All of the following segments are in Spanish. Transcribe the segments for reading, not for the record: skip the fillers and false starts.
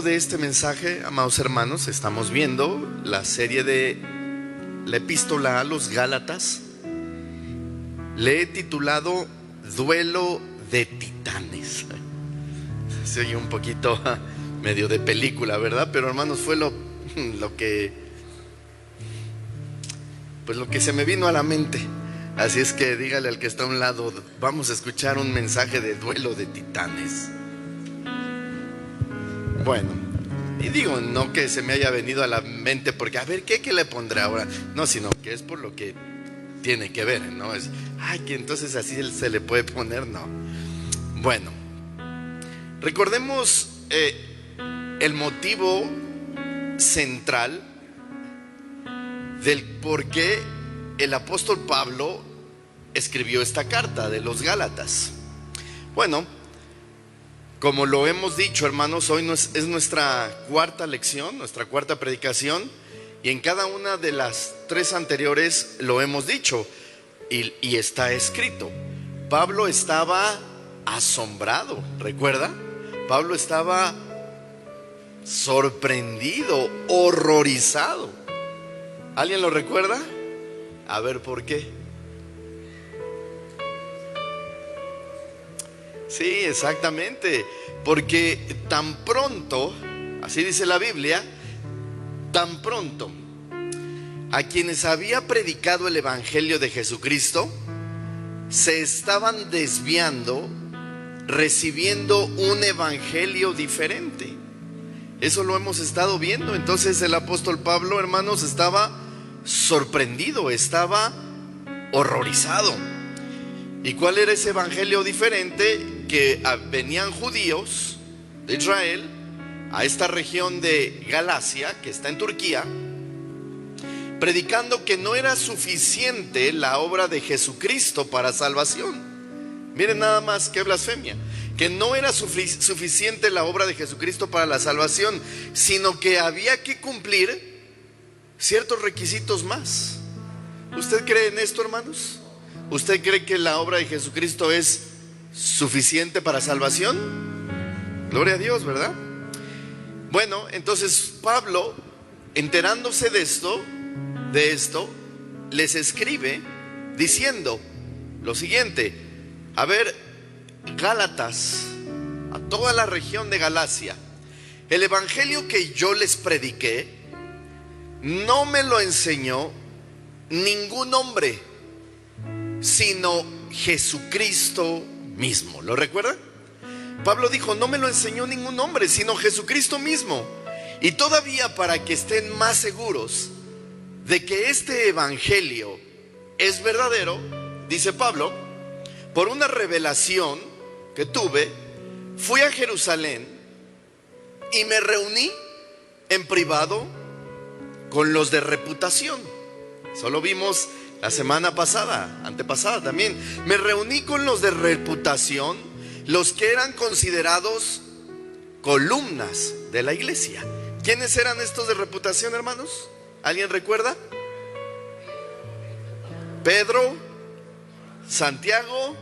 título de este mensaje, amados hermanos, estamos viendo la serie de la epístola a los Gálatas. Le he titulado Duelo de Titanes. Se oye un poquito medio de película, ¿verdad? Pero hermanos, fue lo que se me vino a la mente. Así es que dígale al que está a un lado, vamos a escuchar un mensaje de duelo de titanes. Bueno, y digo, no que se me haya venido a la mente porque a ver, ¿qué le pondré ahora? No, sino que es por lo que tiene que ver, ¿no? Es, que entonces así se le puede poner, no. Bueno, recordemos el motivo central del por qué el apóstol Pablo escribió esta carta de los Gálatas. Bueno, como lo hemos dicho, hermanos, hoy es nuestra cuarta lección, nuestra cuarta predicación, y en cada una de las tres anteriores lo hemos dicho y está escrito. Pablo estaba asombrado, ¿recuerda? Pablo estaba sorprendido, horrorizado. ¿Alguien lo recuerda? A ver, ¿por qué? Sí, exactamente. Porque tan pronto, así dice la Biblia, tan pronto a quienes había predicado el evangelio de Jesucristo se estaban desviando, recibiendo un evangelio diferente. Eso lo hemos estado viendo. Entonces el apóstol Pablo, hermanos, estaba sorprendido, estaba horrorizado. ¿Y cuál era ese evangelio diferente? Que venían judíos de Israel a esta región de Galacia, que está en Turquía, predicando que no era suficiente la obra de Jesucristo para salvación. Miren nada más qué blasfemia. Que no era suficiente la obra de Jesucristo para la salvación, sino que había que cumplir ciertos requisitos más. ¿Usted cree en esto, hermanos? ¿Usted cree que la obra de Jesucristo es suficiente para salvación? Gloria a Dios, ¿verdad? Bueno, entonces Pablo, enterándose de esto, les escribe diciendo lo siguiente: a ver, Gálatas, a toda la región de Galacia, el evangelio que yo les prediqué no me lo enseñó ningún hombre, sino Jesucristo mismo. ¿Lo recuerdan? Pablo dijo, no me lo enseñó ningún hombre, sino Jesucristo mismo. Y todavía, para que estén más seguros de que este evangelio es verdadero, dice Pablo, por una revelación que tuve, fui a Jerusalén y me reuní en privado con los de reputación. Solo vimos la semana pasada, antepasada también. Me reuní con los de reputación, los que eran considerados columnas de la iglesia. ¿Quiénes eran estos de reputación, hermanos? ¿Alguien recuerda? Pedro, Santiago,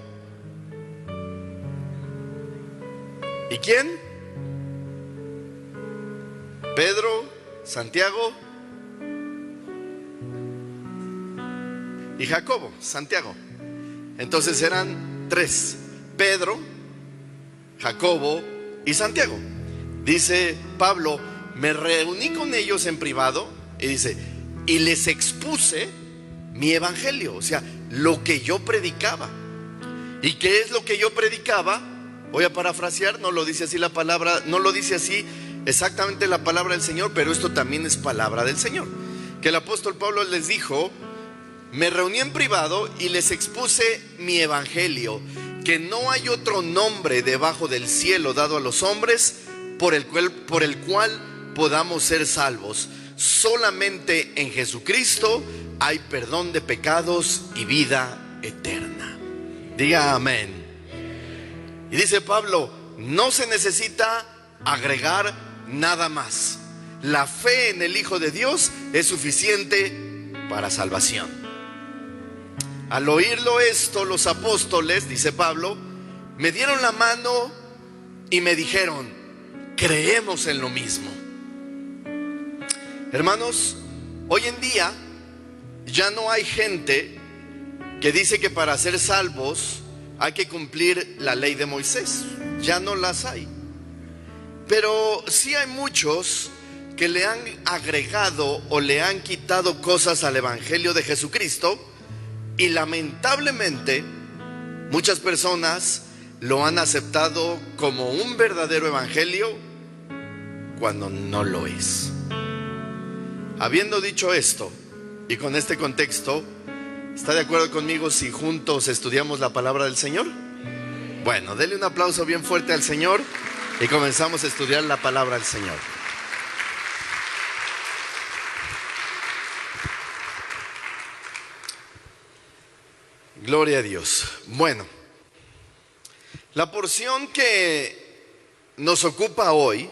¿y quién? Pedro, Santiago y Jacobo, Santiago. Entonces eran tres: Pedro, Jacobo y Santiago. Dice Pablo, me reuní con ellos en privado y dice, y les expuse mi evangelio, o sea, lo que yo predicaba. ¿Y qué es lo que yo predicaba? Voy a parafrasear, no lo dice así la palabra, no lo dice así exactamente la palabra del Señor, pero esto también es palabra del Señor. Que el apóstol Pablo les dijo, me reuní en privado y les expuse mi evangelio, que no hay otro nombre debajo del cielo dado a los hombres por el cual podamos ser salvos. Solamente en Jesucristo hay perdón de pecados y vida eterna. Diga amén. Y dice Pablo, no se necesita agregar nada más. La fe en el Hijo de Dios es suficiente para salvación. Al oírlo esto, los apóstoles, dice Pablo, me dieron la mano y me dijeron, creemos en lo mismo. Hermanos, hoy en día ya no hay gente que dice que para ser salvos hay que cumplir la ley de Moisés. Ya no las hay. Pero sí hay muchos que le han agregado o le han quitado cosas al Evangelio de Jesucristo, y lamentablemente muchas personas lo han aceptado como un verdadero evangelio cuando no lo es. Habiendo dicho esto, y con este contexto, ¿está de acuerdo conmigo si juntos estudiamos la palabra del Señor? Bueno, denle un aplauso bien fuerte al Señor y comenzamos a estudiar la palabra del Señor. Gloria a Dios. Bueno, la porción que nos ocupa hoy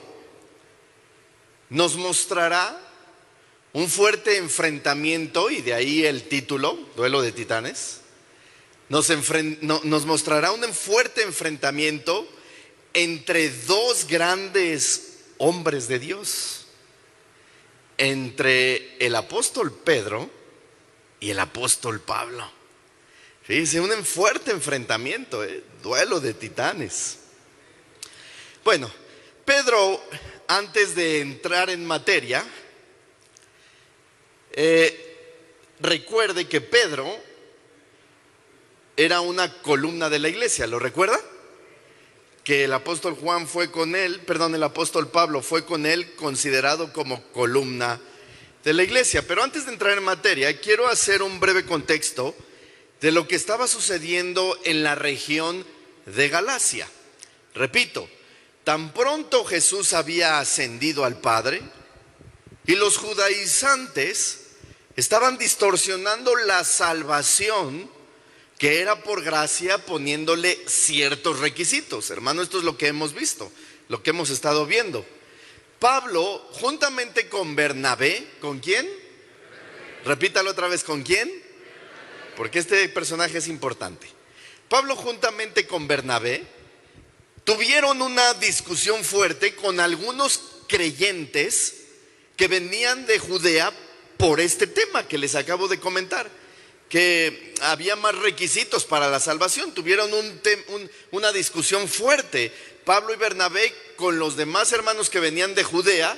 nos mostrará un fuerte enfrentamiento, y de ahí el título, Duelo de Titanes. Nos mostrará un fuerte enfrentamiento entre dos grandes hombres de Dios, entre el apóstol Pedro y el apóstol Pablo. Fíjense, un fuerte enfrentamiento, duelo de titanes. Bueno, Pedro, antes de entrar en materia, recuerde que Pedro era una columna de la iglesia, ¿lo recuerda? Que el apóstol el apóstol Pablo fue con él considerado como columna de la iglesia. Pero antes de entrar en materia, quiero hacer un breve contexto de lo que estaba sucediendo en la región de Galacia. Repito, tan pronto Jesús había ascendido al Padre, y los judaizantes estaban distorsionando la salvación que era por gracia, poniéndole ciertos requisitos. Hermano, esto es lo que hemos visto, lo que hemos estado viendo. Pablo, juntamente con Bernabé, ¿con quién? Repítalo otra vez, ¿con quién? Porque este personaje es importante. Pablo, juntamente con Bernabé, tuvieron una discusión fuerte con algunos creyentes que venían de Judea por este tema que les acabo de comentar, que había más requisitos para la salvación. Tuvieron una discusión fuerte, Pablo y Bernabé, con los demás hermanos que venían de Judea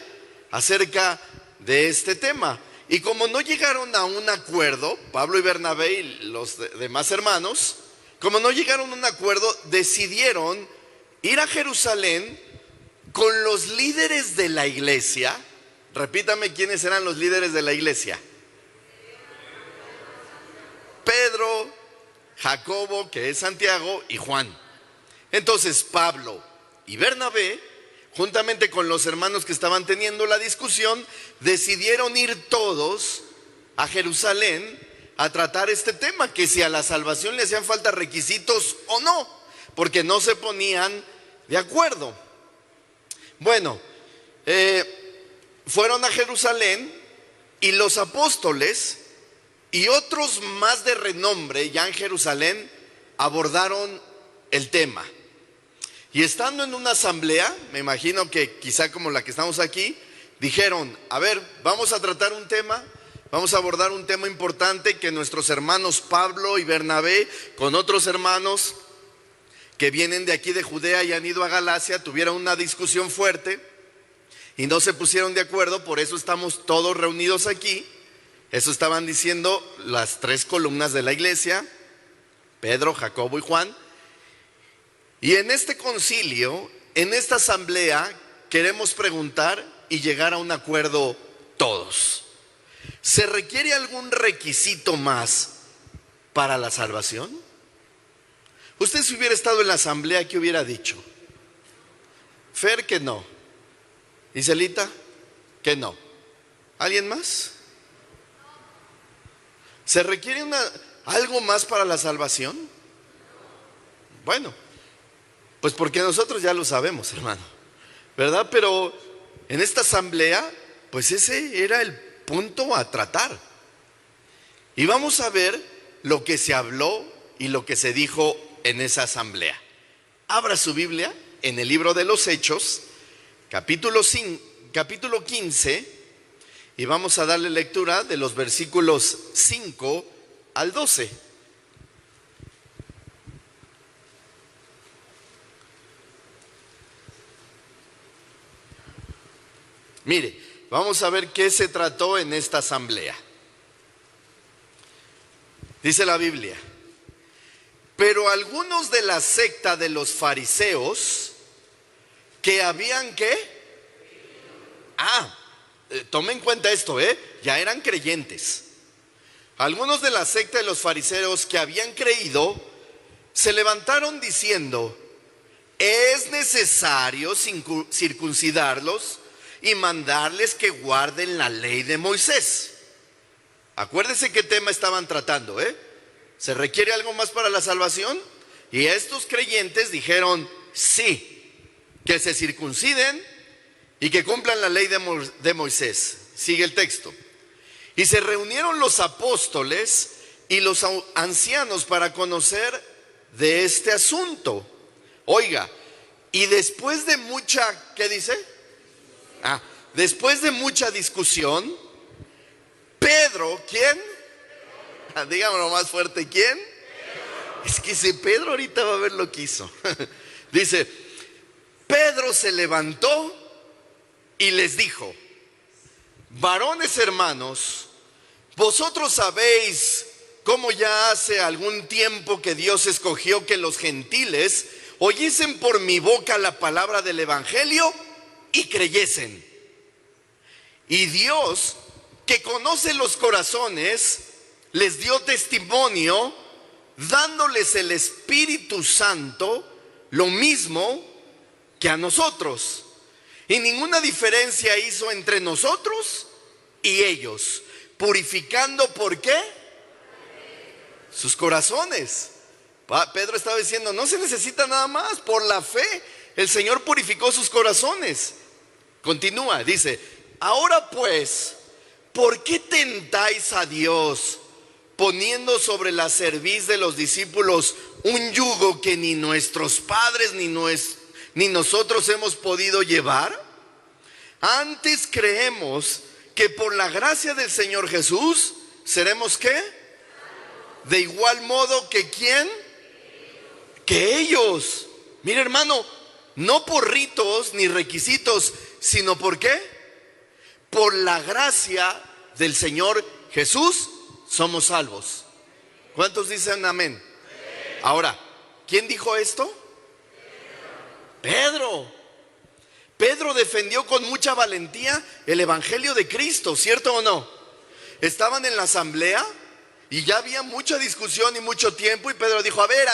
acerca de este tema. Y como no llegaron a un acuerdo, Pablo y Bernabé y los demás hermanos, como no llegaron a un acuerdo, decidieron ir a Jerusalén con los líderes de la iglesia. Repítame, ¿quiénes eran los líderes de la iglesia? Pedro, Jacobo, que es Santiago, y Juan. Entonces Pablo y Bernabé, juntamente con los hermanos que estaban teniendo la discusión, decidieron ir todos a Jerusalén a tratar este tema, que si a la salvación le hacían falta requisitos o no, porque no se ponían de acuerdo. Bueno, fueron a Jerusalén, y los apóstoles y otros más de renombre ya en Jerusalén abordaron el tema. Y estando en una asamblea, me imagino que quizá como la que estamos aquí, dijeron: a ver, vamos a tratar un tema, vamos a abordar un tema importante, que nuestros hermanos Pablo y Bernabé, con otros hermanos que vienen de aquí de Judea y han ido a Galacia, tuvieron una discusión fuerte y no se pusieron de acuerdo. Por eso estamos todos reunidos aquí. Eso estaban diciendo las tres columnas de la iglesia, Pedro, Jacobo y Juan. Y en este concilio, en esta asamblea, queremos preguntar y llegar a un acuerdo todos. ¿Se requiere algún requisito más para la salvación? Usted, si hubiera estado en la asamblea, ¿qué hubiera dicho? Fer, que no. ¿Y Celita? Que no. ¿Alguien más? ¿Se requiere algo más para la salvación? Bueno, pues porque nosotros ya lo sabemos, hermano, ¿verdad? Pero en esta asamblea, pues ese era el punto a tratar. Y vamos a ver lo que se habló y lo que se dijo en esa asamblea. Abra su Biblia en el libro de los Hechos, capítulo 15, y vamos a darle lectura de los versículos 5 al 12. Mire, vamos a ver qué se trató en esta asamblea. Dice la Biblia: pero algunos de la secta de los fariseos que habían ¿qué? Tome en cuenta esto, ya eran creyentes. Algunos de la secta de los fariseos que habían creído se levantaron diciendo: es necesario circuncidarlos y mandarles que guarden la ley de Moisés. Acuérdese qué tema estaban tratando, ¿se requiere algo más para la salvación? Y estos creyentes dijeron: sí, que se circunciden y que cumplan la ley de Moisés. Sigue el texto. Y se reunieron los apóstoles y los ancianos para conocer de este asunto. Oiga, y después de mucha, ¿qué dice? Después de mucha discusión, Pedro, ¿quién? Dígamelo más fuerte, ¿quién? Pedro. Es que si Pedro ahorita va a ver lo que hizo. Dice: Pedro se levantó y les dijo: varones hermanos, vosotros sabéis cómo ya hace algún tiempo que Dios escogió que los gentiles oyesen por mi boca la palabra del evangelio y creyesen. Y Dios, que conoce los corazones, les dio testimonio dándoles el Espíritu Santo, lo mismo que a nosotros. Y ninguna diferencia hizo entre nosotros y ellos, purificando, ¿por qué? Sus corazones. Pedro estaba diciendo: no se necesita nada más, por la fe el Señor purificó sus corazones. Continúa, dice: ahora pues, ¿por qué tentáis a Dios poniendo sobre la cerviz de los discípulos un yugo que ni nuestros padres ni nosotros hemos podido llevar? Antes creemos que por la gracia del Señor Jesús seremos ¿qué? De igual modo que ¿quién? Que ellos. Mira, hermano, no por ritos ni requisitos, sino ¿por qué? Por la gracia del Señor Jesús somos salvos. ¿Cuántos dicen amén? Ahora, ¿quién dijo esto? Pedro. Pedro defendió con mucha valentía el evangelio de Cristo, ¿cierto o no? Estaban en la asamblea y ya había mucha discusión y mucho tiempo, y Pedro dijo: a ver,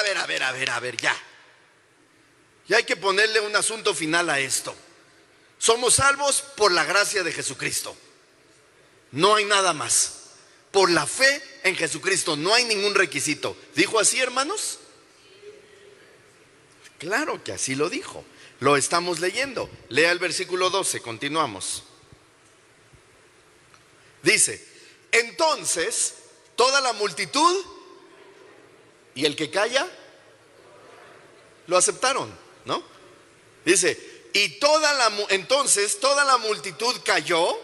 ya. Ya hay que ponerle un asunto final a esto. Somos salvos por la gracia de Jesucristo. No hay nada más. Por la fe en Jesucristo, no hay ningún requisito. ¿Dijo así, hermanos? Claro que así lo dijo. Lo estamos leyendo. Lea el versículo 12, continuamos. Dice: entonces toda la multitud y el que calla lo aceptaron, ¿no? Dice: entonces toda la multitud cayó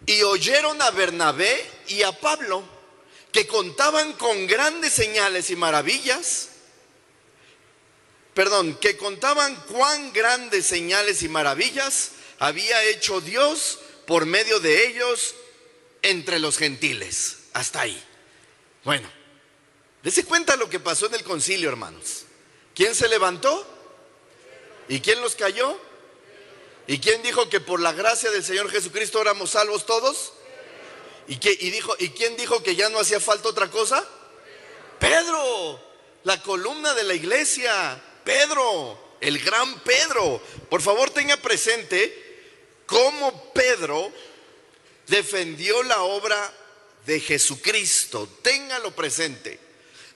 y oyeron a Bernabé y a Pablo, que contaban con grandes señales y maravillas. Que contaban cuán grandes señales y maravillas había hecho Dios por medio de ellos entre los gentiles. Hasta ahí. Bueno, dése cuenta lo que pasó en el concilio, hermanos. ¿Quién se levantó? ¿Y quién los cayó? ¿Y quién dijo que por la gracia del Señor Jesucristo éramos salvos todos? ¿Y quién dijo que ya no hacía falta otra cosa? Pedro, la columna de la iglesia. Pedro, el gran Pedro. Por favor, tenga presente cómo Pedro defendió la obra de Jesucristo. Téngalo presente.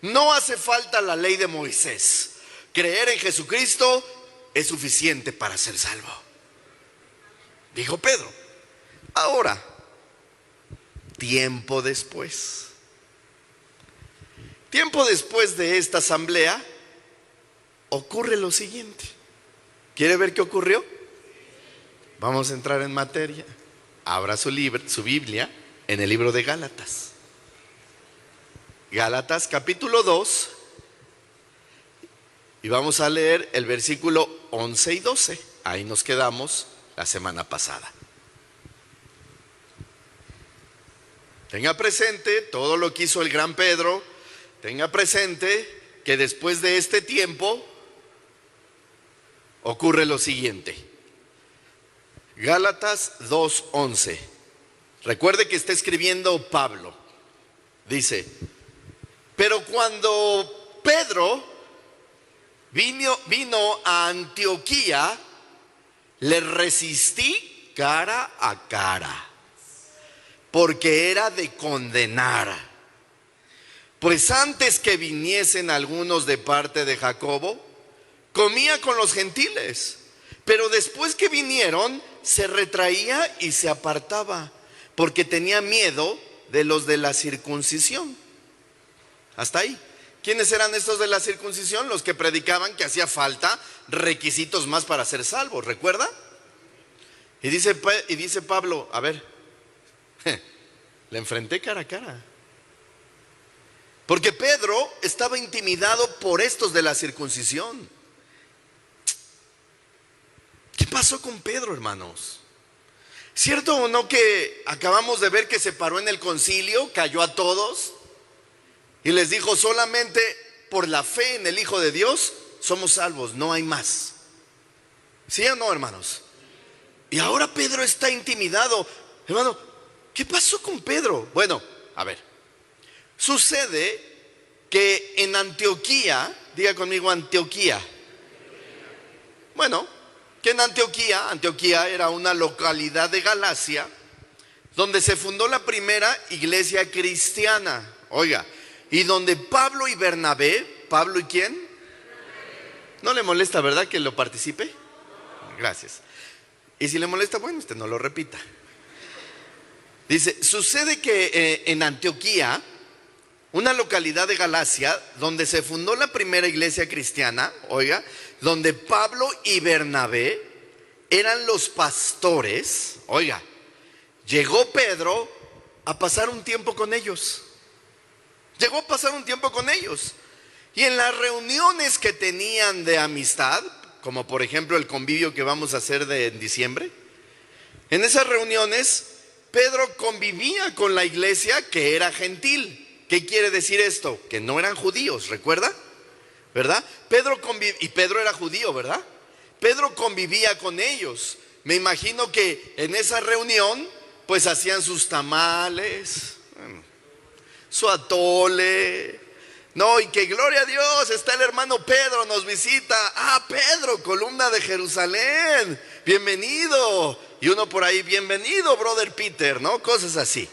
No hace falta la ley de Moisés. Creer en Jesucristo es suficiente para ser salvo, dijo Pedro. Ahora, tiempo después de esta asamblea, ocurre lo siguiente. ¿Quiere ver qué ocurrió? Vamos a entrar en materia. Abra su Biblia en el libro de Gálatas. Gálatas capítulo 2. Y vamos a leer el versículo 11 y 12. Ahí nos quedamos la semana pasada. Tenga presente todo lo que hizo el gran Pedro. Tenga presente que después de este tiempo ocurre lo siguiente. Gálatas 2:11. Recuerde que está escribiendo Pablo. Dice: pero cuando Pedro vino a Antioquía, le resistí cara a cara, porque era de condenar. Pues antes que viniesen algunos de parte de Jacobo, comía con los gentiles, pero después que vinieron, se retraía y se apartaba, porque tenía miedo de los de la circuncisión. Hasta ahí. ¿Quiénes eran estos de la circuncisión? Los que predicaban que hacía falta requisitos más para ser salvos, ¿recuerda? Y dice Pablo, a ver, le enfrenté cara a cara. Porque Pedro estaba intimidado por estos de la circuncisión. ¿Qué pasó con Pedro, hermanos? ¿Cierto o no que acabamos de ver que se paró en el concilio, cayó a todos y les dijo: solamente por la fe en el Hijo de Dios somos salvos, no hay más? ¿Sí o no, hermanos? Y ahora Pedro está intimidado. Hermano, ¿qué pasó con Pedro? Bueno, a ver, sucede que en Antioquía, diga conmigo Antioquía. Bueno, que en Antioquía era una localidad de Galacia, donde se fundó la primera iglesia cristiana. Oiga, y donde Pablo y Bernabé, ¿Pablo y quién? ¿No le molesta, verdad, que lo participe? Gracias. Y si le molesta, bueno, usted no lo repita. Dice, sucede que en Antioquía, una localidad de Galacia, donde se fundó la primera iglesia cristiana, oiga, donde Pablo y Bernabé eran los pastores, oiga, llegó Pedro a pasar un tiempo con ellos. Llegó a pasar un tiempo con ellos. Y en las reuniones que tenían de amistad, como por ejemplo el convivio que vamos a hacer en diciembre, en esas reuniones Pedro convivía con la iglesia que era gentil. ¿Qué quiere decir esto? Que no eran judíos, ¿recuerda? ¿Verdad? Y Pedro era judío, ¿verdad? Pedro convivía con ellos. Me imagino que en esa reunión pues hacían sus tamales, su atole. No, y que gloria a Dios, está el hermano Pedro, nos visita. Ah, Pedro, columna de Jerusalén, bienvenido. Y uno por ahí, bienvenido, brother Peter, ¿no? Cosas así.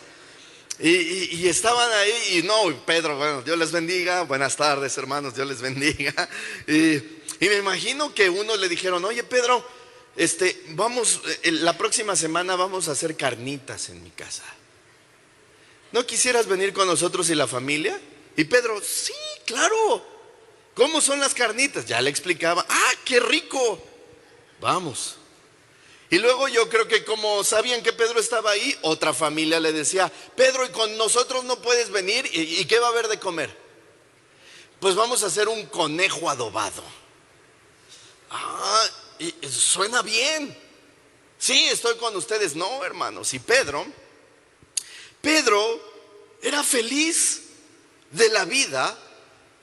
Y estaban ahí, y no, Pedro, bueno, Dios les bendiga, buenas tardes, hermanos, Dios les bendiga. Y me imagino que unos le dijeron: oye, Pedro, vamos, la próxima semana vamos a hacer carnitas en mi casa. ¿No quisieras venir con nosotros y la familia? Y Pedro: sí, claro. ¿Cómo son las carnitas? Ya le explicaba. Ah, qué rico. Vamos. Y luego yo creo que como sabían que Pedro estaba ahí, otra familia le decía: Pedro, ¿y con nosotros no puedes venir? ¿Y qué va a haber de comer? Pues vamos a hacer un conejo adobado. Ah, suena bien. Sí, estoy con ustedes. No, hermanos. Y Pedro era feliz de la vida,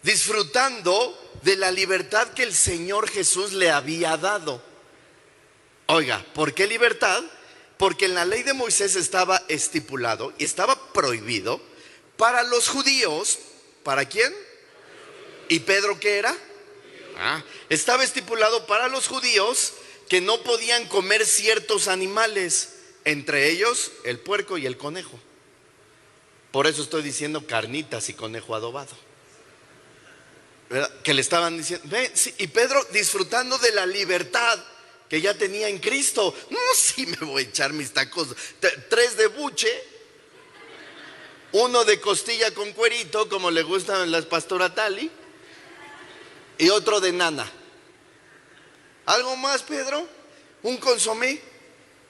disfrutando de la libertad que el Señor Jesús le había dado. Oiga, ¿por qué libertad? Porque en la ley de Moisés estaba estipulado y estaba prohibido para los judíos. ¿Para quién? ¿Y Pedro qué era? Estaba estipulado para los judíos que no podían comer ciertos animales, entre ellos el puerco y el conejo. Por eso estoy diciendo carnitas y conejo adobado, ¿verdad? Que le estaban diciendo, ve, sí, y Pedro disfrutando de la libertad que ya tenía en Cristo. No, sí, me voy a echar mis tacos, 3 de buche, 1 de costilla con cuerito, como le gustan a la pastora Tali, y otro de nana. ¿Algo más, Pedro? ¿Un consomé?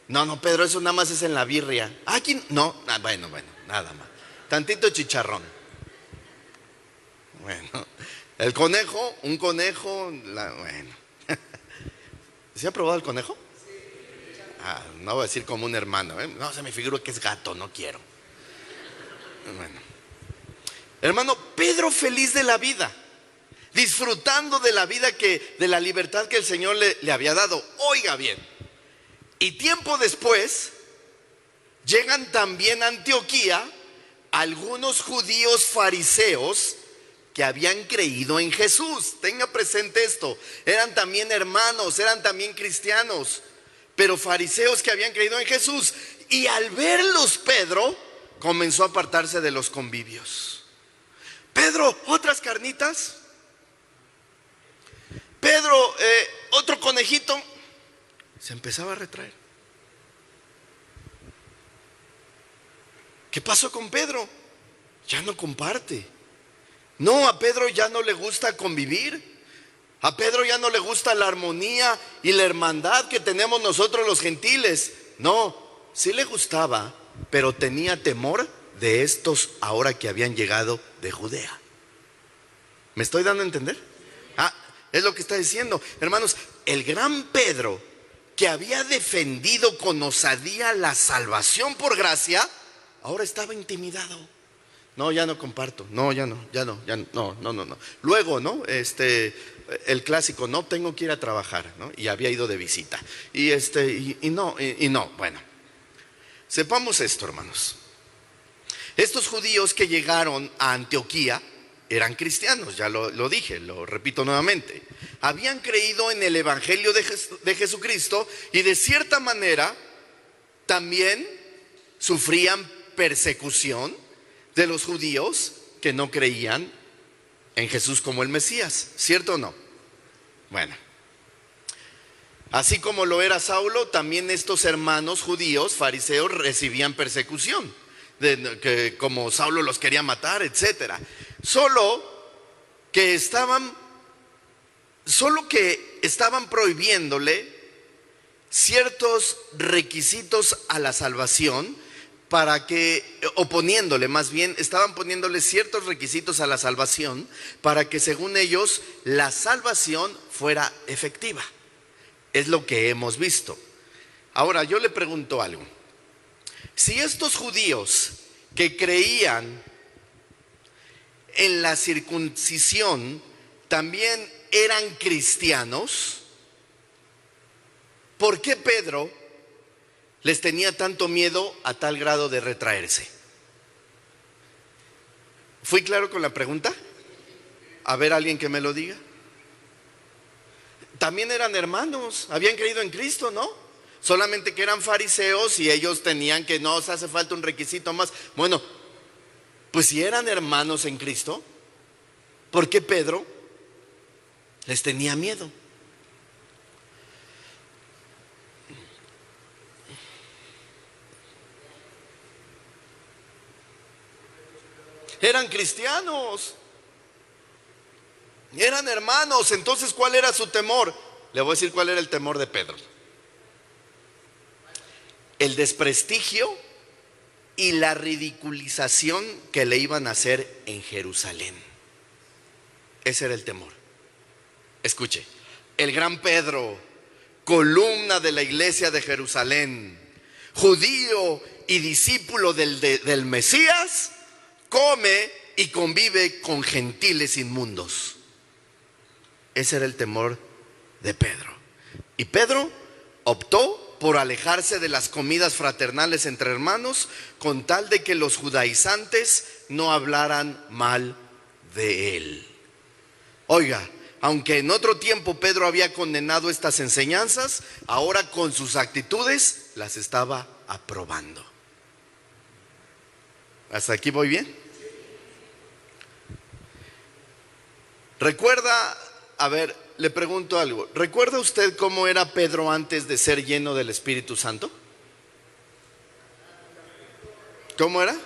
No, no, Pedro, eso nada más es en la birria. Aquí no, bueno, nada más. Tantito chicharrón. Bueno, el conejo, un conejo, bueno. ¿Se ha probado el conejo? No voy a decir como un hermano, ¿eh? No, se me figura que es gato, no quiero. Bueno. Hermano, Pedro feliz de la vida, disfrutando de la vida de la libertad que el Señor le había dado. Oiga bien. Y tiempo después, llegan también a Antioquía algunos judíos fariseos que habían creído en Jesús. Tenga presente esto. Eran también hermanos, eran también cristianos, pero fariseos que habían creído en Jesús. Y al verlos, Pedro comenzó a apartarse de los convivios. Pedro, ¿otras carnitas? Pedro, ¿otro conejito? Se empezaba a retraer. ¿Qué pasó con Pedro? Ya no comparte. No, a Pedro ya no le gusta convivir. A Pedro ya no le gusta la armonía y la hermandad que tenemos nosotros los gentiles. No, sí le gustaba, pero tenía temor de estos ahora que habían llegado de Judea. ¿Me estoy dando a entender? Es lo que está diciendo. Hermanos, el gran Pedro, que había defendido con osadía la salvación por gracia, ahora estaba intimidado. No, ya no comparto. No, ya no. No. Luego, ¿no? El clásico, no tengo que ir a trabajar, ¿no? Y había ido de visita. Y no. Bueno, sepamos esto, hermanos. Estos judíos que llegaron a Antioquía eran cristianos, ya lo dije, lo repito nuevamente. Habían creído en el Evangelio de Jesucristo y de cierta manera también sufrían persecución de los judíos que no creían en Jesús como el Mesías, ¿cierto o no? Bueno, así como lo era Saulo, también estos hermanos judíos, fariseos, recibían persecución, que como Saulo los quería matar, etcétera. Solo que estaban prohibiéndole ciertos requisitos a la salvación, estaban poniéndole ciertos requisitos a la salvación para que según ellos la salvación fuera efectiva. Es lo que hemos visto. Ahora yo le pregunto algo. Si estos judíos que creían en la circuncisión también eran cristianos, ¿por qué Pedro les tenía tanto miedo a tal grado de retraerse? ¿Fui claro con la pregunta? A ver, alguien que me lo diga. También eran hermanos, habían creído en Cristo, ¿no? Solamente que eran fariseos y ellos tenían que no, se hace falta un requisito más. Bueno, pues si eran hermanos en Cristo, ¿por qué Pedro les tenía miedo? Eran cristianos, eran hermanos. Entonces, ¿cuál era su temor? Le voy a decir cuál era el temor de Pedro. El desprestigio y la ridiculización que le iban a hacer en Jerusalén. Ese era el temor. Escuche, el gran Pedro, columna de la iglesia de Jerusalén, judío y discípulo del Mesías, come y convive con gentiles inmundos. Ese era el temor de Pedro. Y Pedro optó por alejarse de las comidas fraternales entre hermanos con tal de que los judaizantes no hablaran mal de él. Oiga, aunque en otro tiempo Pedro había condenado estas enseñanzas, ahora con sus actitudes las estaba aprobando. ¿Hasta aquí voy bien? ¿Recuerda? A ver, le pregunto algo. ¿Recuerda usted cómo era Pedro antes de ser lleno del Espíritu Santo? ¿Cómo era?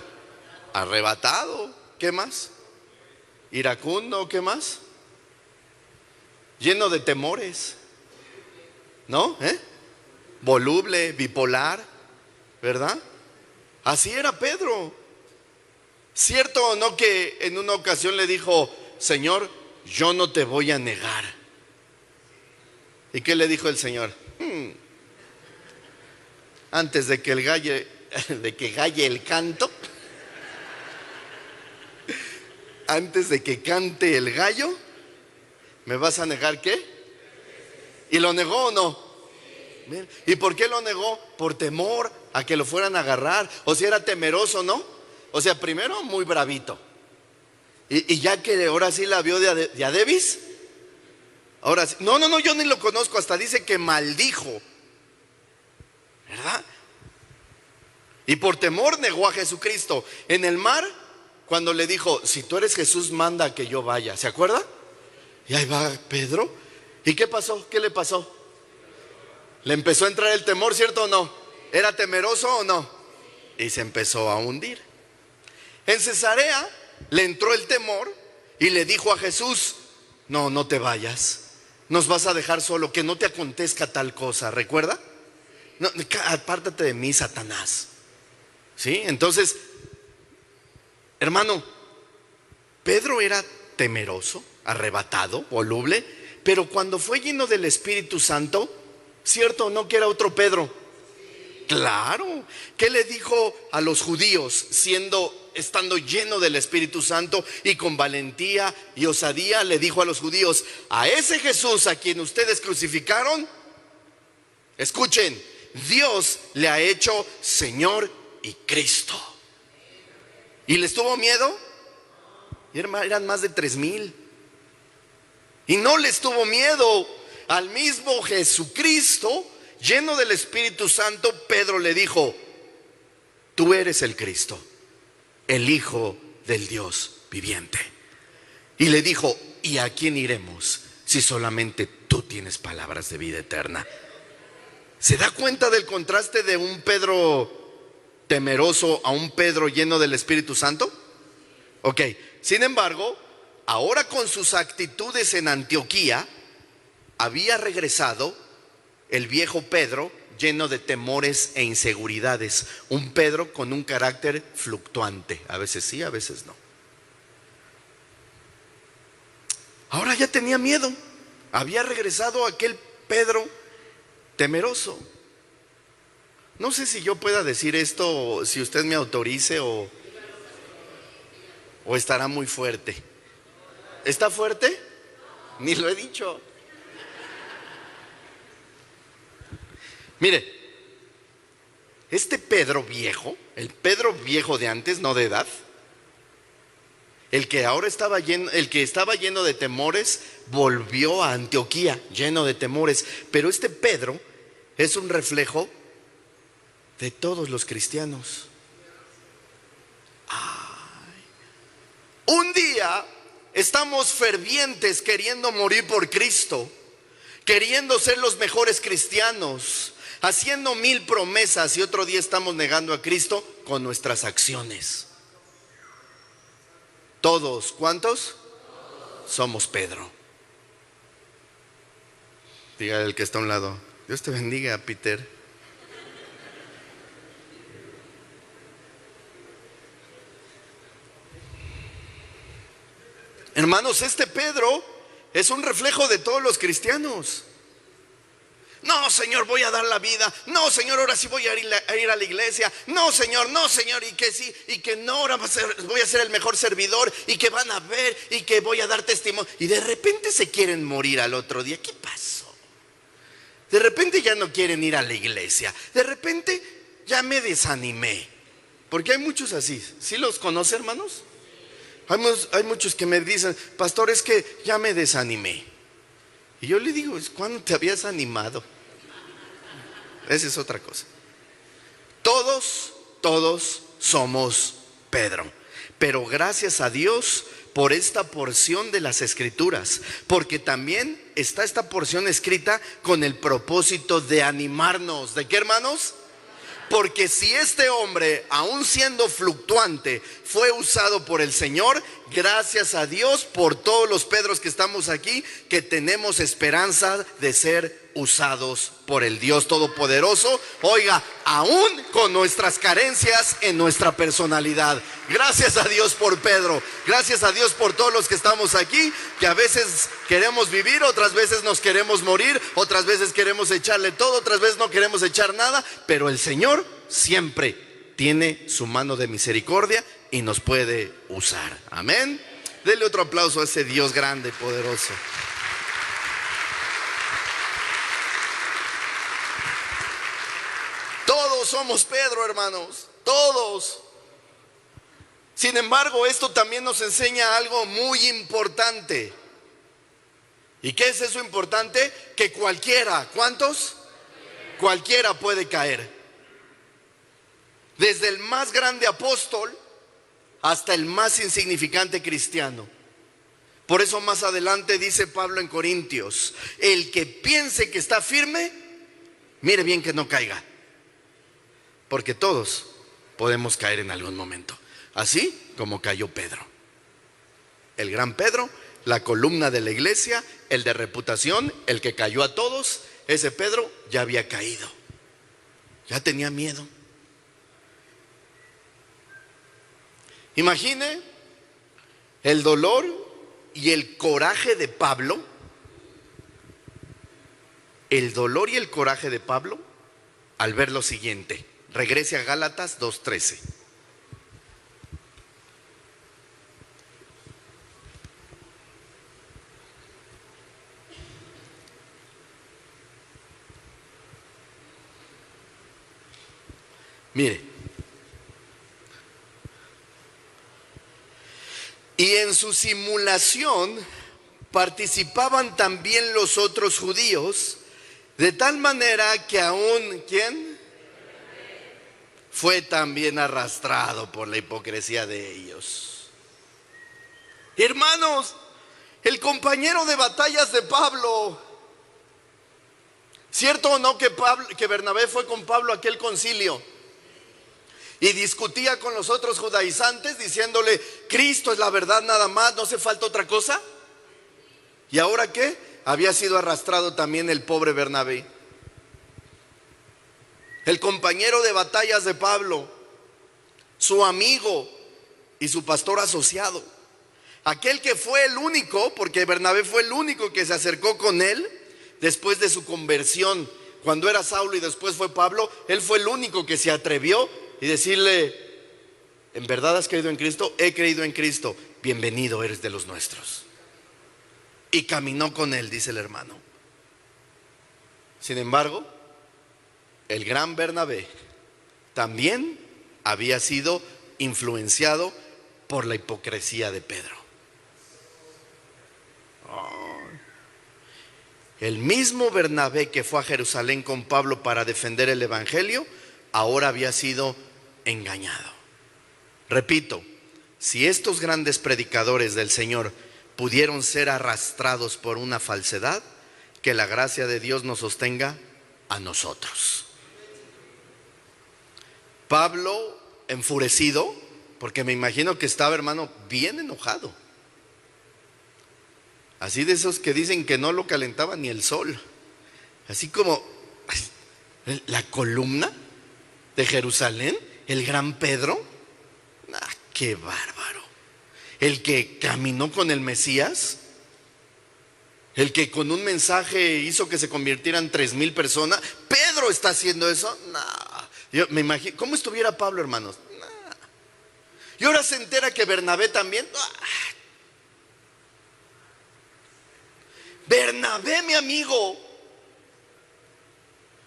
Arrebatado. ¿Qué más? Iracundo. ¿Qué más? Lleno de temores. ¿No? voluble, bipolar, ¿verdad? Así era Pedro. ¿Cierto o no que en una ocasión le dijo: Señor, yo no te voy a negar? ¿Y qué le dijo el Señor? Antes de que galle el canto, antes de que cante el gallo, ¿me vas a negar qué? ¿Y lo negó o no? ¿Y por qué lo negó? Por temor a que lo fueran a agarrar. O sea, era temeroso, ¿no? O sea, primero muy bravito. Y ya que ahora sí la vio de a Davis, ahora sí. No, yo ni lo conozco. Hasta dice que maldijo, ¿verdad? Y por temor negó a Jesucristo. En el mar, cuando le dijo: si tú eres Jesús, manda que yo vaya. ¿Se acuerda? Y ahí va Pedro. ¿Y qué pasó? ¿Qué le pasó? Le empezó a entrar el temor, ¿cierto o no? ¿Era temeroso o no? Y se empezó a hundir. En Cesarea le entró el temor y le dijo a Jesús: no te vayas, nos vas a dejar solo, que no te acontezca tal cosa. ¿Recuerda? No, apártate de mí, Satanás. ¿Sí? Entonces, hermano, Pedro era temeroso, arrebatado, voluble, pero cuando fue lleno del Espíritu Santo, ¿cierto o no que era otro Pedro? Claro. ¿Qué le dijo a los judíos estando lleno del Espíritu Santo y con valentía y osadía? Le dijo a los judíos: a ese Jesús a quien ustedes crucificaron, escuchen, Dios le ha hecho Señor y Cristo. ¿Y les tuvo miedo? Eran más de 3,000. Y no les tuvo miedo. Al mismo Jesucristo, lleno del Espíritu Santo, Pedro le dijo: tú eres el Cristo, el Hijo del Dios viviente. Y le dijo: ¿y a quién iremos si solamente tú tienes palabras de vida eterna? ¿Se da cuenta del contraste de un Pedro temeroso a un Pedro lleno del Espíritu Santo? Ok, sin embargo, ahora con sus actitudes en Antioquía, había regresado el viejo Pedro lleno de temores e inseguridades. Un Pedro con un carácter fluctuante, a veces sí, a veces no. Ahora ya tenía miedo. Había regresado aquel Pedro temeroso. No sé si yo pueda decir esto, si usted me autorice o estará muy fuerte. ¿Está fuerte? Ni lo he dicho. Mire, este Pedro viejo, el Pedro viejo de antes, no de edad, el que ahora estaba lleno de temores, volvió a Antioquía lleno de temores. Pero este Pedro es un reflejo de todos los cristianos. Un día estamos fervientes queriendo morir por Cristo, queriendo ser los mejores cristianos, haciendo 1000 promesas, y otro día estamos negando a Cristo con nuestras acciones. Todos, ¿cuántos? Somos Pedro. Diga el que está a un lado: Dios te bendiga, Peter. Hermanos, este Pedro es un reflejo de todos los cristianos. No, Señor, voy a dar la vida. No, Señor, ahora sí voy a ir a la iglesia. No, Señor, y que sí, y que no, ahora voy a ser el mejor servidor, y que van a ver, y que voy a dar testimonio. Y de repente se quieren morir al otro día. ¿Qué pasó? De repente ya no quieren ir a la iglesia. De repente ya me desanimé. Porque hay muchos así. ¿Sí los conoce, hermanos? Hay muchos que me dicen: pastor, es que ya me desanimé. Y yo le digo: ¿cuándo te habías animado? Esa es otra cosa. Todos somos Pedro. Pero gracias a Dios por esta porción de las Escrituras, porque también está esta porción escrita con el propósito de animarnos. ¿De qué, hermanos? Porque si este hombre, aun siendo fluctuante, fue usado por el Señor, gracias a Dios por todos los Pedros que estamos aquí, que tenemos esperanza de ser usados por el Dios Todopoderoso. Oiga, aún con nuestras carencias en nuestra personalidad. Gracias a Dios por Pedro. Gracias a Dios por todos los que estamos aquí, que a veces queremos vivir, otras veces nos queremos morir, otras veces queremos echarle todo, otras veces no queremos echar nada, pero el Señor siempre tiene su mano de misericordia y nos puede usar. Amén. Denle otro aplauso a ese Dios grande y poderoso. Todos somos Pedro, hermanos, todos. Sin embargo, esto también nos enseña algo muy importante. ¿Y qué es eso importante? Que cualquiera, ¿cuántos? Cualquiera puede caer. Desde el más grande apóstol hasta el más insignificante cristiano. Por eso más adelante dice Pablo en Corintios: el que piense que está firme, mire bien que no caiga. Porque todos podemos caer en algún momento, así como cayó Pedro. El gran Pedro, la columna de la iglesia, el de reputación, el que cayó a todos. Ese Pedro ya había caído, ya tenía miedo. Imagine el dolor y el coraje de Pablo. El dolor y el coraje de Pablo al ver lo siguiente. Regrese a Gálatas 2:13. Mire. Y en su simulación participaban también los otros judíos, de tal manera que aún, ¿quién? Fue también arrastrado por la hipocresía de ellos. Hermanos, el compañero de batallas de Pablo, ¿cierto o no que Bernabé fue con Pablo a aquel concilio? Y discutía con los otros judaizantes diciéndole: Cristo es la verdad nada más, no hace falta otra cosa. ¿Y ahora qué? Había sido arrastrado también el pobre Bernabé, el compañero de batallas de Pablo, su amigo y su pastor asociado. Aquel que fue el único, porque Bernabé fue el único que se acercó con él después de su conversión. Cuando era Saulo y después fue Pablo, él fue el único que se atrevió y decirle: ¿en verdad has creído en Cristo? He creído en Cristo. Bienvenido, eres de los nuestros. Y caminó con él, dice el hermano. Sin embargo, el gran Bernabé también había sido influenciado por la hipocresía de Pedro. El mismo Bernabé que fue a Jerusalén con Pablo para defender el evangelio, ahora había sido engañado. Repito, si estos grandes predicadores del Señor pudieron ser arrastrados por una falsedad, que la gracia de Dios nos sostenga a nosotros. Pablo, enfurecido, porque me imagino que estaba, hermano, bien enojado. Así de esos que dicen que no lo calentaba ni el sol. Así como la columna de Jerusalén, el gran Pedro. ¡Qué bárbaro! El que caminó con el Mesías, el que con un mensaje hizo que se convirtieran 3,000 personas. Pedro está haciendo eso. Yo me imagino, ¿cómo estuviera Pablo, hermanos? Y ahora se entera que Bernabé también. Bernabé, mi amigo.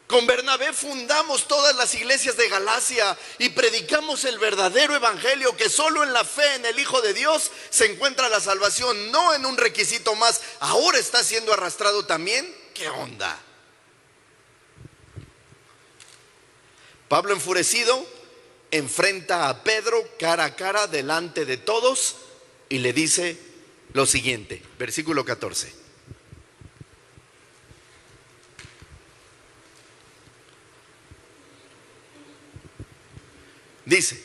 Con Bernabé fundamos todas las iglesias de Galacia y predicamos el verdadero evangelio, que solo en la fe en el Hijo de Dios se encuentra la salvación, no en un requisito más. Ahora está siendo arrastrado también. ¿Qué onda? Pablo, enfurecido, enfrenta a Pedro cara a cara delante de todos y le dice lo siguiente, versículo 14. Dice: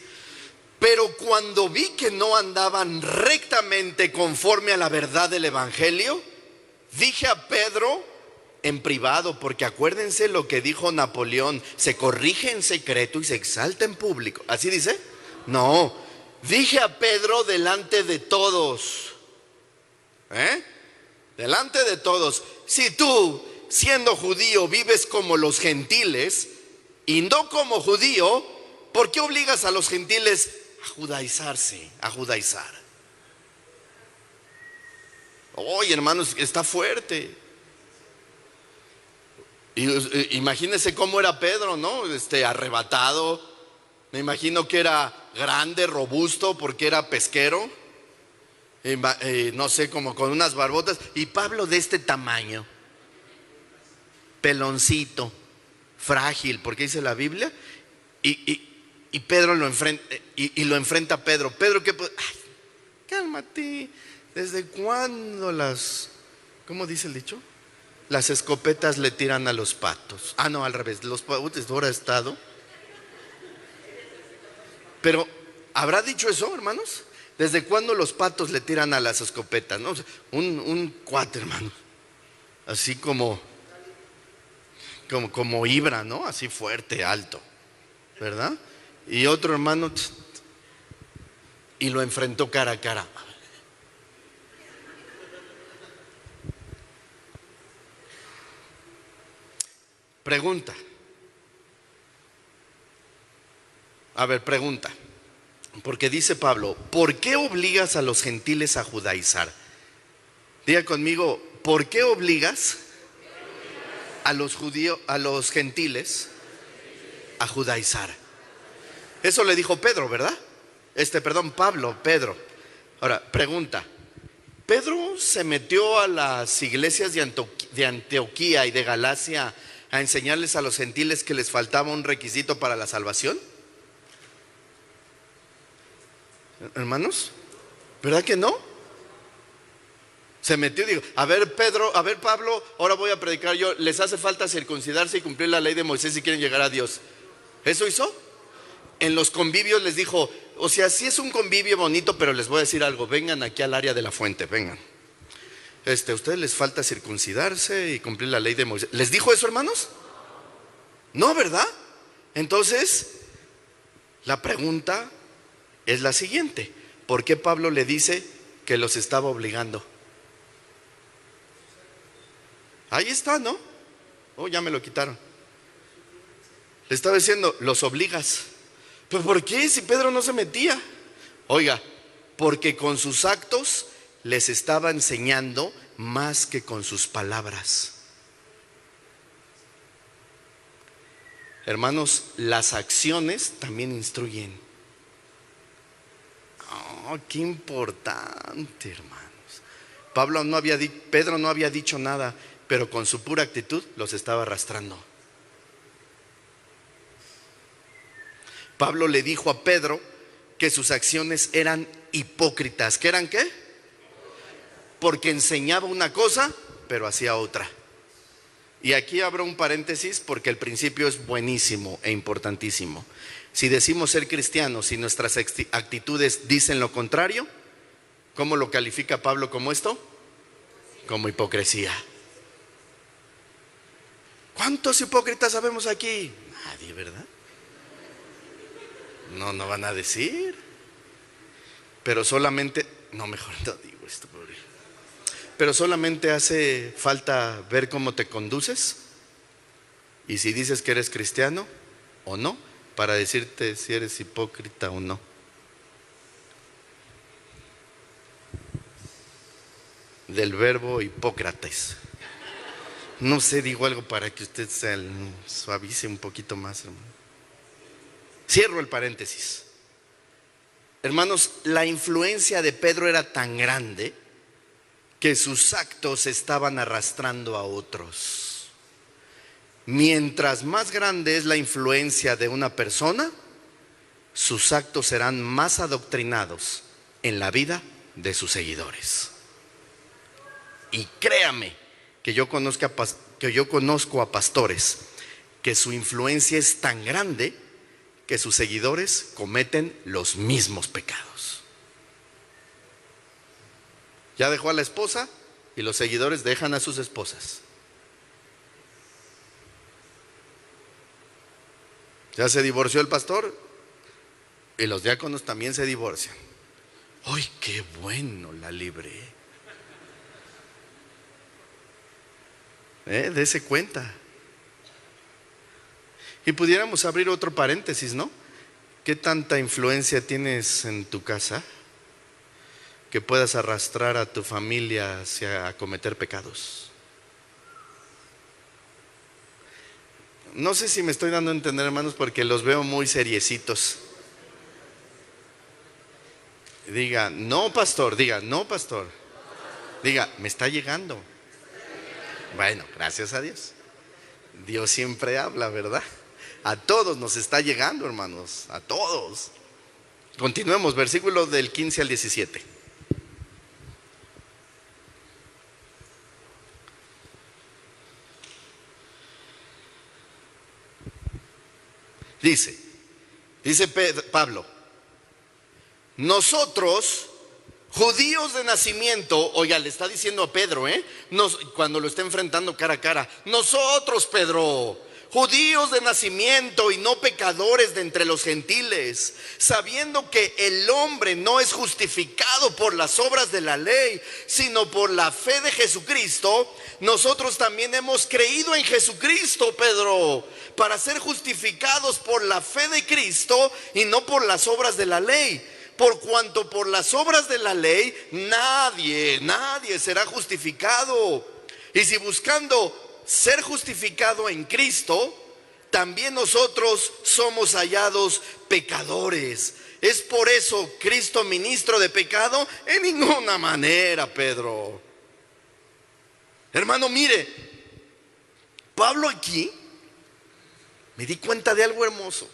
Pero cuando vi que no andaban rectamente conforme a la verdad del evangelio, dije a Pedro en privado, porque acuérdense lo que dijo Napoleón: se corrige en secreto y se exalta en público. ¿Así dice? No, dije a Pedro delante de todos, delante de todos: si tú, siendo judío, vives como los gentiles y no como judío, ¿por qué obligas a los gentiles a judaizarse, a judaizar? Oye, hermanos, está fuerte. Y imagínense cómo era Pedro, ¿no? Arrebatado. Me imagino que era grande, robusto, porque era pesquero. No sé, como con unas barbotas. Y Pablo de este tamaño, peloncito, frágil, porque dice la Biblia. Y Pedro lo enfrenta, y lo enfrenta a Pedro. Pedro, ¿qué? Ay, cálmate. ¿Desde cuándo cómo dice el dicho? Las escopetas le tiran a los patos. Ah, no, al revés. Los patos ahora estado. Pero, ¿habrá dicho eso, hermanos? ¿Desde cuándo los patos le tiran a las escopetas? ¿No? O sea, un cuate, hermano. Así como Ibra, ¿no? Así fuerte, alto, ¿verdad? Y otro hermano, y lo enfrentó cara a cara. Pregunta. A ver, pregunta. Porque dice Pablo: ¿por qué obligas a los gentiles a judaizar? Diga conmigo: ¿por qué obligas a los gentiles a judaizar? Eso le dijo Pedro, ¿verdad? Pedro. Ahora, pregunta. ¿Pedro se metió a las iglesias de Antioquía y de Galacia a enseñarles a los gentiles que les faltaba un requisito para la salvación? Hermanos, ¿verdad que no? Se metió y dijo: a ver, Pablo, ahora voy a predicar yo. Les hace falta circuncidarse y cumplir la ley de Moisés si quieren llegar a Dios. ¿Eso hizo? En los convivios les dijo: o sea, sí es un convivio bonito, pero les voy a decir algo: vengan aquí al área de la fuente, vengan. A ustedes les falta circuncidarse y cumplir la ley de Moisés. ¿Les dijo eso, hermanos? No, ¿verdad? Entonces, la pregunta es la siguiente: ¿por qué Pablo le dice que los estaba obligando? Ahí está, ¿no? Oh, ya me lo quitaron. Le estaba diciendo: los obligas. ¿Pero por qué si Pedro no se metía? Oiga, porque con sus actos les estaba enseñando más que con sus palabras. Hermanos, las acciones también instruyen. Oh, qué importante, hermanos. Pedro no había dicho nada, pero con su pura actitud los estaba arrastrando. Pablo le dijo a Pedro que sus acciones eran hipócritas. ¿Qué eran qué? Porque enseñaba una cosa, pero hacía otra. Y aquí abro un paréntesis porque el principio es buenísimo e importantísimo. Si decimos ser cristianos y nuestras actitudes dicen lo contrario, ¿cómo lo califica Pablo como esto? Como hipocresía. ¿Cuántos hipócritas sabemos aquí? Nadie, ¿verdad? No van a decir. Pero solamente, no, mejor no digo esto, pobre. Pero solamente hace falta ver cómo te conduces y si dices que eres cristiano o no, para decirte si eres hipócrita o no. Del verbo Hipócrates. No sé, digo algo para que usted se suavice un poquito más, hermano. Cierro el paréntesis. Hermanos, la influencia de Pedro era tan grande que sus actos estaban arrastrando a otros. Mientras más grande es la influencia de una persona, sus actos serán más adoctrinados en la vida de sus seguidores. Y créame que yo conozco a pastores que su influencia es tan grande que sus seguidores cometen los mismos pecados. Ya dejó a la esposa y los seguidores dejan a sus esposas. Ya se divorció el pastor y los diáconos también se divorcian. ¡Ay, qué bueno, la libré! Dese cuenta. Y pudiéramos abrir otro paréntesis, ¿no? ¿Qué tanta influencia tienes en tu casa que puedas arrastrar a tu familia hacia cometer pecados? No sé si me estoy dando a entender, hermanos, porque los veo muy seriecitos. Diga, no, pastor, diga, no, pastor. Diga, me está llegando. Bueno, gracias a Dios. Dios siempre habla, ¿verdad? A todos nos está llegando, hermanos, a todos. Continuemos, versículos del 15 al 17. Dice Pablo, nosotros, judíos de nacimiento, oiga, le está diciendo a Pedro, cuando lo está enfrentando cara a cara, nosotros, Pedro, judíos de nacimiento y no pecadores de entre los gentiles, sabiendo que el hombre no es justificado por las obras de la ley, sino por la fe de Jesucristo, nosotros también hemos creído en Jesucristo, Pedro, para ser justificados por la fe de Cristo y no por las obras de la ley. Por cuanto por las obras de la ley nadie será justificado. Y si buscando ser justificado en Cristo, también nosotros somos hallados pecadores. ¿Es por eso Cristo ministro de pecado? En ninguna manera, Pedro. Hermano, mire, Pablo aquí, me di cuenta de algo hermoso.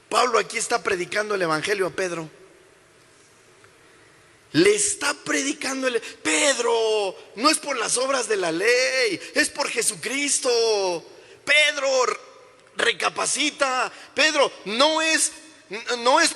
Pablo aquí está predicando el evangelio a Pedro. Le está predicando Pedro, no es por las obras de la ley, es por Jesucristo. Pedro, recapacita. Pedro, no es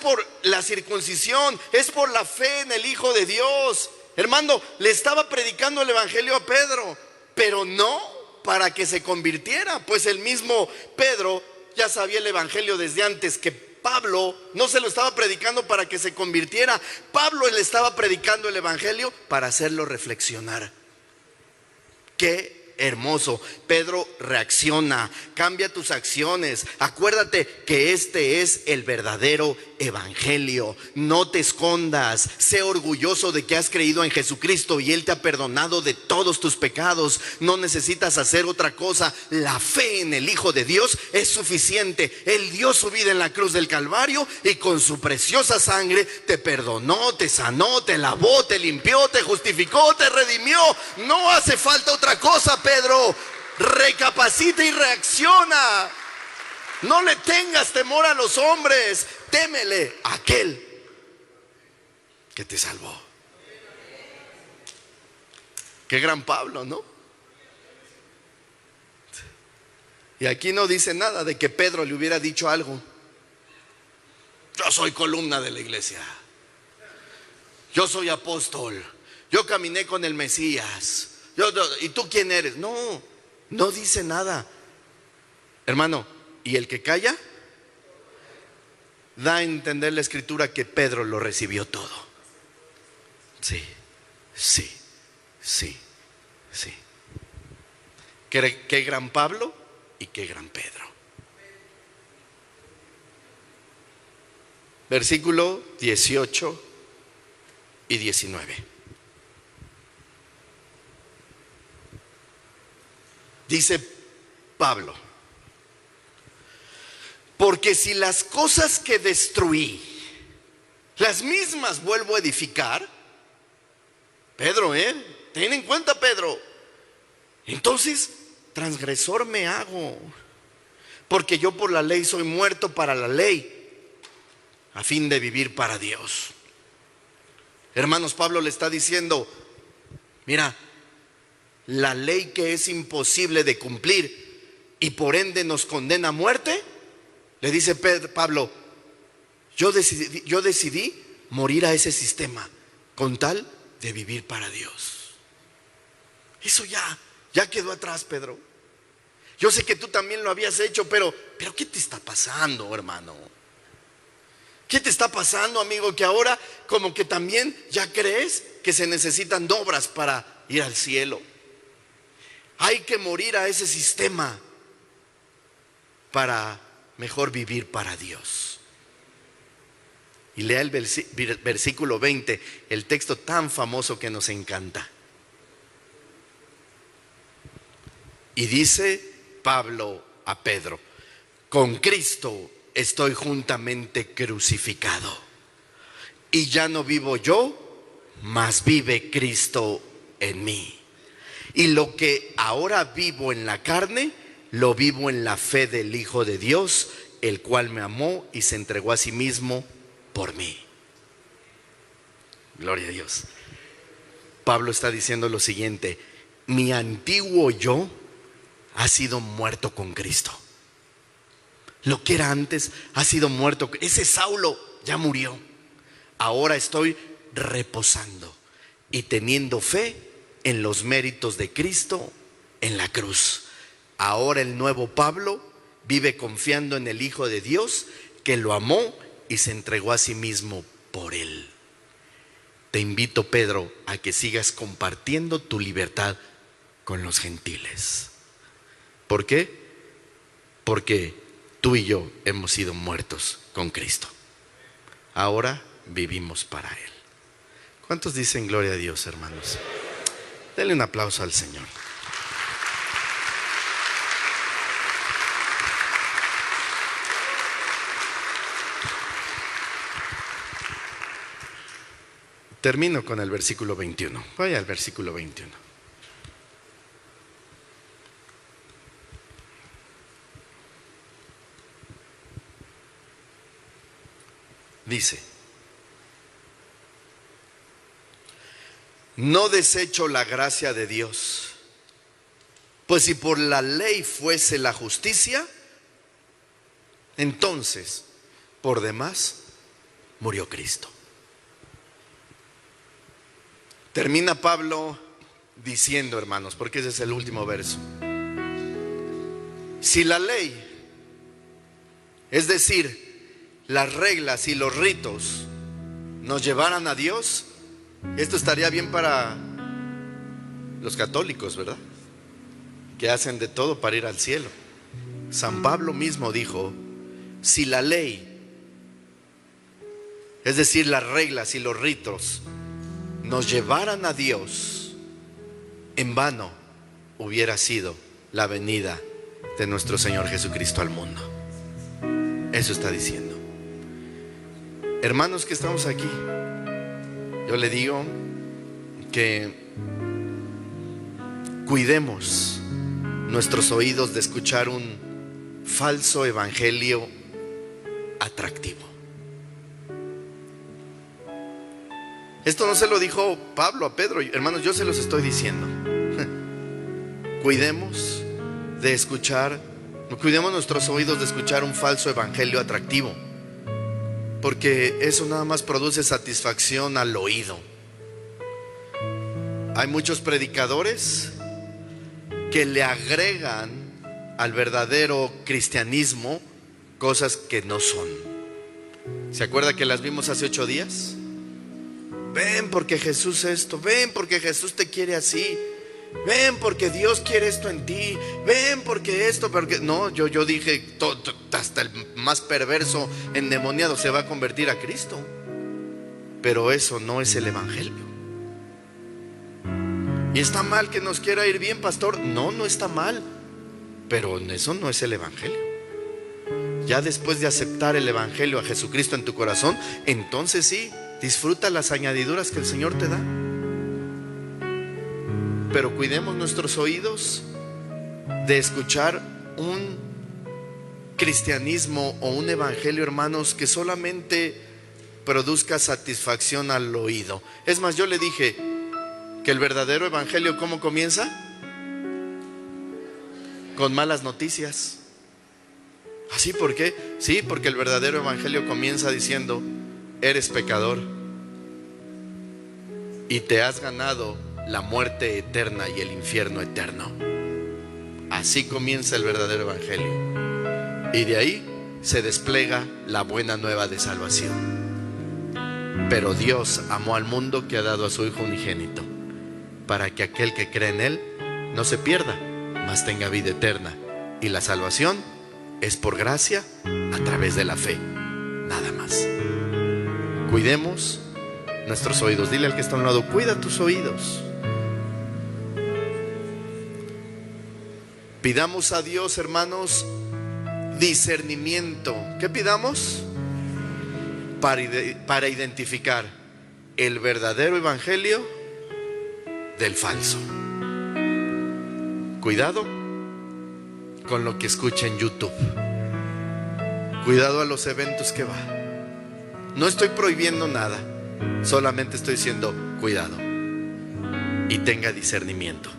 por la circuncisión, es por la fe en el Hijo de Dios. Hermano, le estaba predicando el evangelio a Pedro, pero no para que se convirtiera, pues el mismo Pedro ya sabía el evangelio desde antes. Que Pablo no se lo estaba predicando para que se convirtiera. Pablo le estaba predicando el evangelio para hacerlo reflexionar. Qué hermoso. Pedro reacciona, cambia tus acciones. Acuérdate que este es el verdadero evangelio. No te escondas, sé orgulloso de que has creído en Jesucristo y Él te ha perdonado de todos tus pecados. No necesitas hacer otra cosa. La fe en el Hijo de Dios es suficiente. Él dio su vida en la cruz del Calvario y con su preciosa sangre te perdonó, te sanó, te lavó, te limpió, te justificó, te redimió. No hace falta otra cosa, Pedro. Recapacita y reacciona. No le tengas temor a los hombres, témele a aquel que te salvó. Qué gran Pablo, ¿no? Y aquí no dice nada de que Pedro le hubiera dicho algo. Yo soy columna de la iglesia, yo soy apóstol, yo caminé con el Mesías, ¿y tú quién eres? No dice nada, hermano. Y el que calla, da a entender la escritura que Pedro lo recibió todo. Sí. Qué gran Pablo y qué gran Pedro. Versículo 18 y 19. Dice Pablo: porque si las cosas que destruí, las mismas vuelvo a edificar, Pedro, ten en cuenta, Pedro, entonces transgresor me hago, porque yo por la ley soy muerto para la ley, a fin de vivir para Dios. Hermanos, Pablo le está diciendo: mira, la ley que es imposible de cumplir y por ende nos condena a muerte, le dice Pablo, Yo decidí morir a ese sistema con tal de vivir para Dios. Eso ya quedó atrás, Pedro. Yo sé que tú también lo habías hecho, pero ¿qué te está pasando, hermano? ¿Qué te está pasando, amigo? Que ahora como que también ya crees que se necesitan obras para ir al cielo. Hay que morir a ese sistema para mejor vivir para Dios. Y lea el versículo 20, el texto tan famoso que nos encanta. Y dice Pablo a Pedro: con Cristo estoy juntamente crucificado. Y ya no vivo yo, mas vive Cristo en mí. Y lo que ahora vivo en la carne, lo vivo en la fe del Hijo de Dios, el cual me amó y se entregó a sí mismo por mí. Gloria a Dios. Pablo está diciendo lo siguiente: mi antiguo yo ha sido muerto con Cristo. Lo que era antes ha sido muerto. Ese Saulo ya murió. Ahora estoy reposando y teniendo fe en los méritos de Cristo en la cruz. Ahora el nuevo Pablo vive confiando en el Hijo de Dios, que lo amó y se entregó a sí mismo por él. Te invito, Pedro, a que sigas compartiendo tu libertad con los gentiles. ¿Por qué? Porque tú y yo hemos sido muertos con Cristo. Ahora vivimos para Él. ¿Cuántos dicen gloria a Dios, hermanos? Denle un aplauso al Señor. Termino con el versículo 21. Vaya al versículo 21. Dice: no desecho la gracia de Dios, pues si por la ley fuese la justicia, entonces por demás murió Cristo. Termina Pablo diciendo, hermanos, porque ese es el último verso: si la ley, es decir, las reglas y los ritos, nos llevaran a Dios, esto estaría bien para los católicos, ¿verdad? Que hacen de todo para ir al cielo. San Pablo mismo dijo: si la ley, es decir, las reglas y los ritos, nos llevaran a Dios, en vano hubiera sido la venida de nuestro Señor Jesucristo al mundo. Eso está diciendo. Hermanos que estamos aquí, yo le digo que cuidemos nuestros oídos de escuchar un falso evangelio atractivo. Esto no se lo dijo Pablo a Pedro, hermanos, yo se los estoy diciendo. Cuidemos nuestros oídos de escuchar un falso evangelio atractivo, porque eso nada más produce satisfacción al oído. Hay muchos predicadores que le agregan al verdadero cristianismo cosas que no son. ¿Se acuerda que las vimos hace 8 días? Ven porque Jesús esto, ven porque Jesús te quiere así, ven porque Dios quiere esto en ti, ven porque esto, porque no, yo dije, hasta el más perverso endemoniado se va a convertir a Cristo. Pero eso no es el evangelio. ¿Y está mal que nos quiera ir bien, pastor? No, no está mal, pero eso no es el evangelio. Ya después de aceptar el evangelio a Jesucristo en tu corazón, entonces sí, disfruta las añadiduras que el Señor te da. Pero cuidemos nuestros oídos de escuchar un cristianismo o un evangelio, hermanos, que solamente produzca satisfacción al oído. Es más, yo le dije que el verdadero evangelio, ¿cómo comienza? Con malas noticias. ¿Así por qué? Sí, porque el verdadero evangelio comienza diciendo: eres pecador y te has ganado la muerte eterna y el infierno eterno. Así comienza el verdadero evangelio. Y de ahí se despliega la buena nueva de salvación. Pero Dios amó al mundo, que ha dado a su Hijo unigénito, para que aquel que cree en Él no se pierda, mas tenga vida eterna. Y la salvación es por gracia a través de la fe, nada más. Cuidemos nuestros oídos. Dile al que está a un lado: cuida tus oídos. Pidamos a Dios, hermanos, discernimiento. ¿Qué pidamos? Para identificar el verdadero evangelio del falso. Cuidado con lo que escucha en YouTube. Cuidado a los eventos que va. No estoy prohibiendo nada, solamente estoy diciendo: cuidado y tenga discernimiento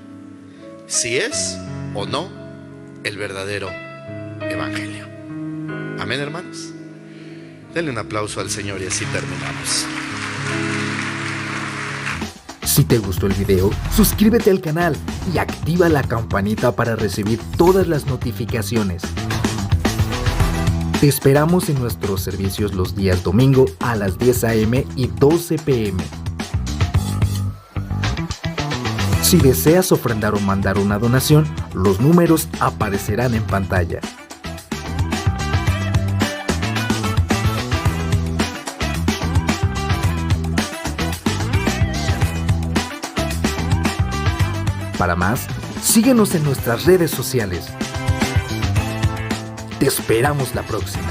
si es o no el verdadero evangelio. Amén, hermanos. Denle un aplauso al Señor y así terminamos. Si te gustó el video, suscríbete al canal y activa la campanita para recibir todas las notificaciones. Te esperamos en nuestros servicios los días domingo a las 10 a.m. y 12 p.m. Si deseas ofrendar o mandar una donación, los números aparecerán en pantalla. Para más, síguenos en nuestras redes sociales. Te esperamos la próxima.